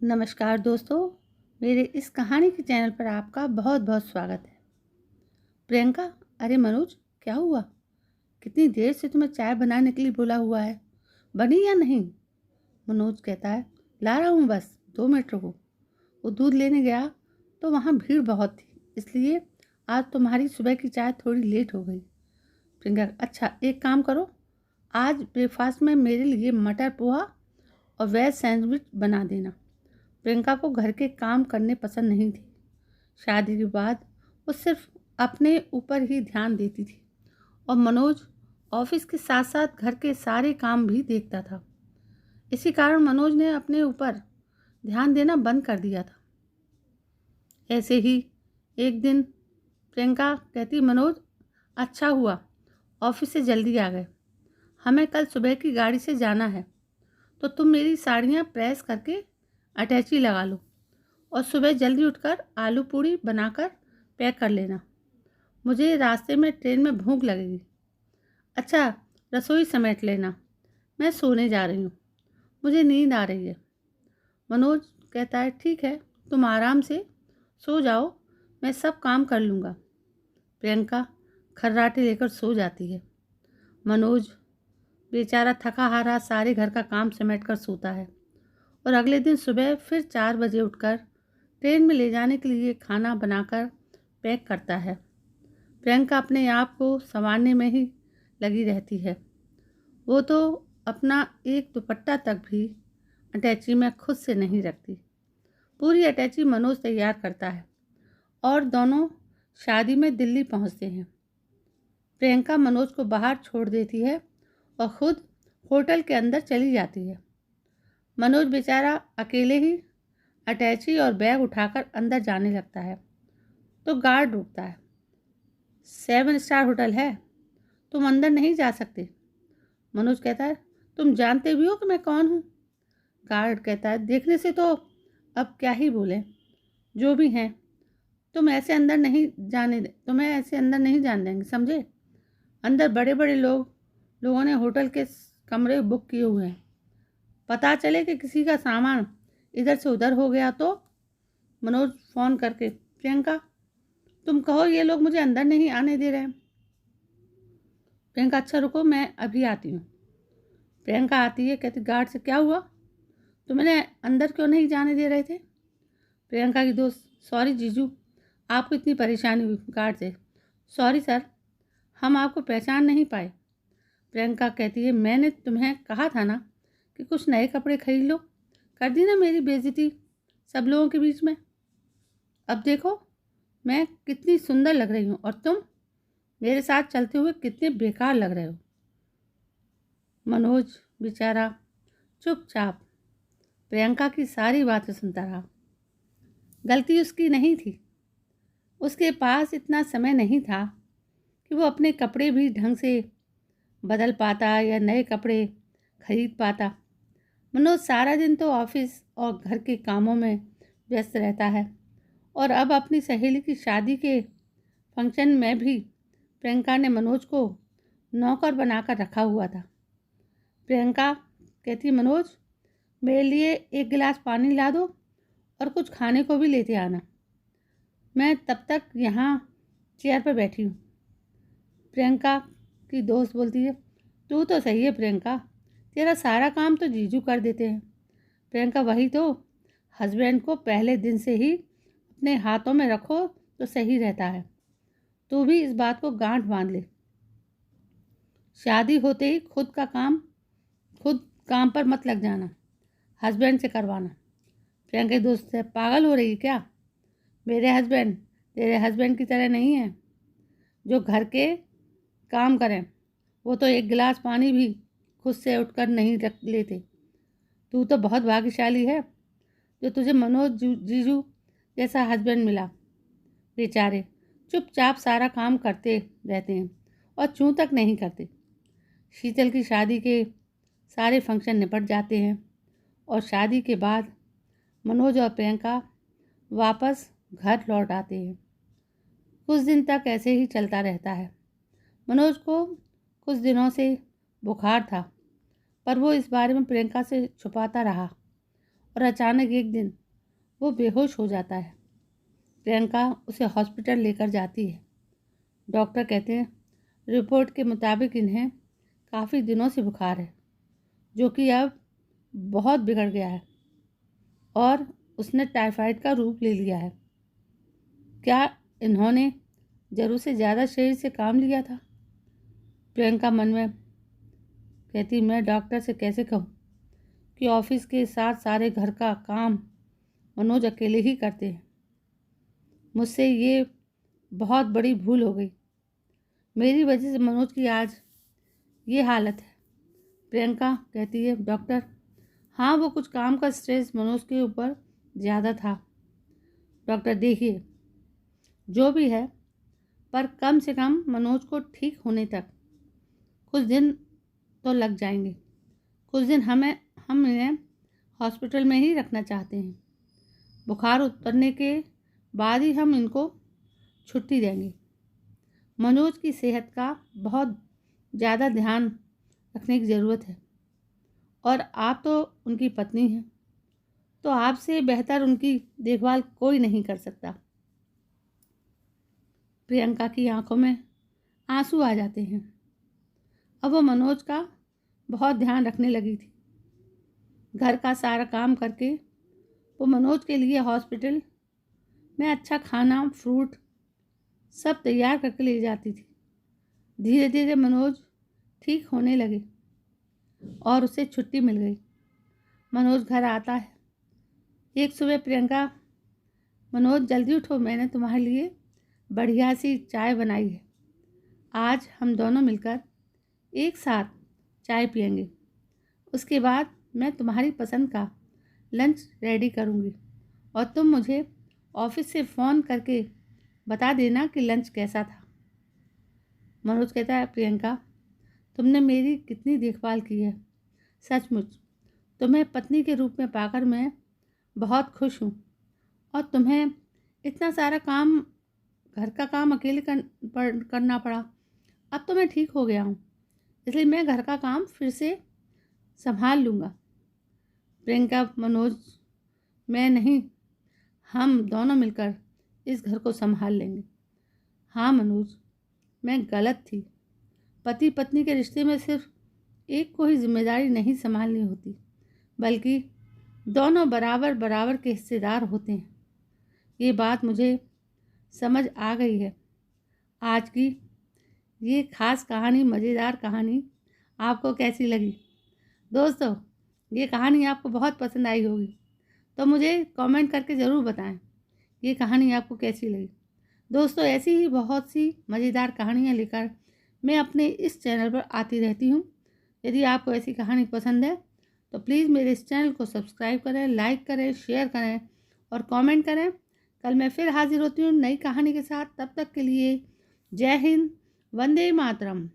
नमस्कार दोस्तों, मेरे इस कहानी के चैनल पर आपका बहुत बहुत स्वागत है। प्रियंका, अरे मनोज, क्या हुआ? कितनी देर से तुम्हें चाय बनाने के लिए बोला हुआ है, बनी या नहीं? मनोज कहता है, ला रहा हूँ, बस 2 मिनट रुको। वो दूध लेने गया तो वहाँ भीड़ बहुत थी, इसलिए आज तुम्हारी सुबह की चाय थोड़ी लेट हो गई। प्रियंका, अच्छा एक काम करो, आज ब्रेकफास्ट में मेरे लिए मटर पोहा और वेज सैंडविच बना देना। प्रियंका को घर के काम करने पसंद नहीं थे। शादी के बाद वो सिर्फ अपने ऊपर ही ध्यान देती थी और मनोज ऑफिस के साथ साथ घर के सारे काम भी देखता था। इसी कारण मनोज ने अपने ऊपर ध्यान देना बंद कर दिया था। ऐसे ही एक दिन प्रियंका कहती, मनोज, अच्छा हुआ ऑफिस से जल्दी आ गए। हमें कल सुबह की गाड़ी से जाना है, तो तुम मेरी साड़ियाँ प्रेस करके अटैची लगा लो और सुबह जल्दी उठकर आलू पूड़ी बनाकर पैक कर लेना। मुझे रास्ते में ट्रेन में भूख लगेगी। अच्छा, रसोई समेट लेना, मैं सोने जा रही हूँ, मुझे नींद आ रही है। मनोज कहता है, ठीक है, तुम आराम से सो जाओ, मैं सब काम कर लूँगा। प्रियंका खर्राटे लेकर सो जाती है। मनोज बेचारा थका हारा सारे घर का काम समेट कर सोता है और अगले दिन सुबह फिर 4 बजे उठकर ट्रेन में ले जाने के लिए खाना बनाकर पैक करता है। प्रियंका अपने आप को संवारने में ही लगी रहती है। वो तो अपना एक दुपट्टा तक भी अटैची में खुद से नहीं रखती। पूरी अटैची मनोज तैयार करता है और दोनों शादी में दिल्ली पहुंचते हैं। प्रियंका मनोज को बाहर छोड़ देती है और खुद होटल के अंदर चली जाती है। मनोज बेचारा अकेले ही अटैची और बैग उठाकर अंदर जाने लगता है तो गार्ड रुकता है। 7 स्टार होटल है, तुम अंदर नहीं जा सकते। मनोज कहता है, तुम जानते भी हो कि मैं कौन हूँ? गार्ड कहता है, देखने से तो अब क्या ही बोले, जो भी हैं, तुम्हें ऐसे अंदर नहीं जाने देंगे, समझे? अंदर बड़े बड़े लोगों ने होटल के कमरे बुक किए हुए हैं। पता चले कि किसी का सामान इधर से उधर हो गया तो? मनोज फ़ोन करके, प्रियंका, तुम कहो ये लोग मुझे अंदर नहीं आने दे रहे हैं। प्रियंका, अच्छा रुको, मैं अभी आती हूँ। प्रियंका आती है, कहती, गार्ड से क्या हुआ, तुम्हें अंदर क्यों नहीं जाने दे रहे थे? प्रियंका की दोस्त, सॉरी जीजू, आपको इतनी परेशानी हुई। गार्ड से, सॉरी सर, हम आपको पहचान नहीं पाए। प्रियंका कहती है, मैंने तुम्हें कहा था ना कि कुछ नए कपड़े खरीद लो, कर दी ना मेरी बेइज्जती सब लोगों के बीच में। अब देखो मैं कितनी सुंदर लग रही हूँ और तुम मेरे साथ चलते हुए कितने बेकार लग रहे हो। मनोज बेचारा चुपचाप प्रियंका की सारी बातें सुनता रहा। गलती उसकी नहीं थी, उसके पास इतना समय नहीं था कि वो अपने कपड़े भी ढंग से बदल पाता या नए कपड़े खरीद पाता। मनोज सारा दिन तो ऑफिस और घर के कामों में व्यस्त रहता है और अब अपनी सहेली की शादी के फंक्शन में भी प्रियंका ने मनोज को नौकर बनाकर रखा हुआ था। प्रियंका कहती, मनोज, मेरे लिए एक गिलास पानी ला दो और कुछ खाने को भी लेते आना, मैं तब तक यहाँ चेयर पर बैठी हूँ। प्रियंका की दोस्त बोलती है, तू तो सही है प्रियंका, तेरा सारा काम तो जीजू कर देते हैं। प्रियंका, वही तो, हस्बैंड को पहले दिन से ही अपने हाथों में रखो तो सही रहता है। तू भी इस बात को गांठ बांध ले, शादी होते ही खुद काम पर मत लग जाना, हस्बैंड से करवाना। प्रियंका की दोस्त है, पागल हो रही है क्या? मेरे हस्बैंड तेरे हस्बैंड की तरह नहीं है जो घर के काम करें। वो तो एक गिलास पानी भी खुद से उठकर नहीं रख लेते। तू तो बहुत भाग्यशाली है जो तुझे मनोज जीजू जैसा हस्बैंड मिला। बेचारे चुपचाप सारा काम करते रहते हैं और चूं तक नहीं करते। शीतल की शादी के सारे फंक्शन निपट जाते हैं और शादी के बाद मनोज और प्रियंका वापस घर लौट आते हैं। कुछ दिन तक ऐसे ही चलता रहता है। मनोज को कुछ दिनों से बुखार था, पर वो इस बारे में प्रियंका से छुपाता रहा और अचानक एक दिन वो बेहोश हो जाता है। प्रियंका उसे हॉस्पिटल लेकर जाती है। डॉक्टर कहते हैं रिपोर्ट के मुताबिक इन्हें काफ़ी दिनों से बुखार है, जो कि अब बहुत बिगड़ गया है और उसने टाइफाइड का रूप ले लिया है। क्या इन्होंने ज़रूर से ज़्यादा शरीर से काम लिया था? प्रियंका मन में कहती, मैं डॉक्टर से कैसे कहूँ कि ऑफिस के साथ सारे घर का काम मनोज अकेले ही करते हैं। मुझसे ये बहुत बड़ी भूल हो गई। मेरी वजह से मनोज की आज ये हालत है। प्रियंका कहती है, डॉक्टर, हाँ वो कुछ काम का स्ट्रेस मनोज के ऊपर ज़्यादा था। डॉक्टर, देखिए जो भी है, पर कम से कम मनोज को ठीक होने तक कुछ दिन तो लग जाएंगे। कुछ दिन हम इन्हें हॉस्पिटल में ही रखना चाहते हैं। बुखार उतरने के बाद ही हम इनको छुट्टी देंगे। मनोज की सेहत का बहुत ज़्यादा ध्यान रखने की ज़रूरत है और आप तो उनकी पत्नी हैं, तो आपसे बेहतर उनकी देखभाल कोई नहीं कर सकता। प्रियंका की आंखों में आंसू आ जाते हैं। अब वो मनोज का बहुत ध्यान रखने लगी थी। घर का सारा काम करके वो मनोज के लिए हॉस्पिटल में अच्छा खाना, फ्रूट सब तैयार करके ले जाती थी। धीरे धीरे मनोज ठीक होने लगे और उसे छुट्टी मिल गई। मनोज घर आता है। एक सुबह प्रियंका, मनोज जल्दी उठो, मैंने तुम्हारे लिए बढ़िया सी चाय बनाई है। आज हम दोनों मिलकर एक साथ चाय पियेंगे। उसके बाद मैं तुम्हारी पसंद का लंच रेडी करूँगी और तुम मुझे ऑफिस से फ़ोन करके बता देना कि लंच कैसा था। मनोज कहता है, प्रियंका, तुमने मेरी कितनी देखभाल की है। सचमुच तुम्हें पत्नी के रूप में पाकर मैं बहुत खुश हूँ और तुम्हें इतना सारा काम, घर का काम अकेले करना पड़ा। अब तो मैं ठीक हो गया हूँ, इसलिए मैं घर का काम फिर से संभाल लूँगा। प्रियंका, मनोज, मैं नहीं, हम दोनों मिलकर इस घर को संभाल लेंगे। हाँ मनोज, मैं गलत थी। पति पत्नी के रिश्ते में सिर्फ एक को ही जिम्मेदारी नहीं संभालनी होती, बल्कि दोनों बराबर बराबर के हिस्सेदार होते हैं। ये बात मुझे समझ आ गई है। आज की ये ख़ास कहानी, मज़ेदार कहानी आपको कैसी लगी? दोस्तों, ये कहानी आपको बहुत पसंद आई होगी, तो मुझे कमेंट करके ज़रूर बताएं ये कहानी आपको कैसी लगी। दोस्तों, ऐसी ही बहुत सी मज़ेदार कहानियाँ लेकर मैं अपने इस चैनल पर आती रहती हूँ। यदि आपको ऐसी कहानी पसंद है तो प्लीज़ मेरे इस चैनल को सब्सक्राइब करें, लाइक करें, शेयर करें और कमेंट करें। कल मैं फिर हाजिर होती हूँ नई कहानी के साथ। तब तक के लिए जय हिंद, वंदे मातरम।